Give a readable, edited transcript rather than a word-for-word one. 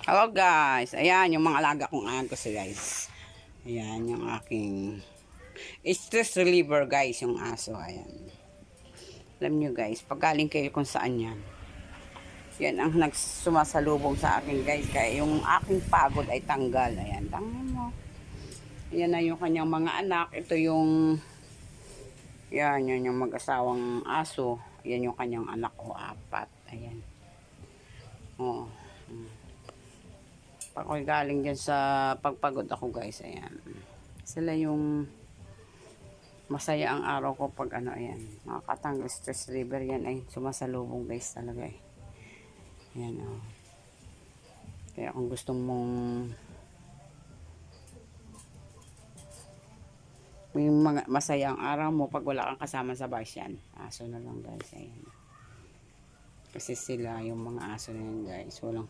Hello guys, ayan yung mga alaga kong agos guys. Ayan yung aking stress reliever guys, yung aso. Ayan. Alam nyo guys, pag galing kayo kung saan yan. Yan ang nagsumasalubong sa akin guys. Kaya yung aking pagod ay tanggal. Ayan, tanggal mo. Ayan na yung kanyang mga anak. Ito yung, yan yung mag-asawang aso. Ayan yung kanyang anak ko, 4. Ayan. Oo. Pag ako'y galing dyan sa pagpagod ako guys, ayan. Sila yung masaya ang araw ko pag ano, ayan. Makakatanggal stress reliever yan ay sumasalubong guys talaga eh. Ayan o. Oh. Kaya kung gusto mong may mga masaya ang araw mo pag wala kang kasama sa bus yan. Aso na lang guys, ayan. Kasi sila yung mga aso na yan guys. Walang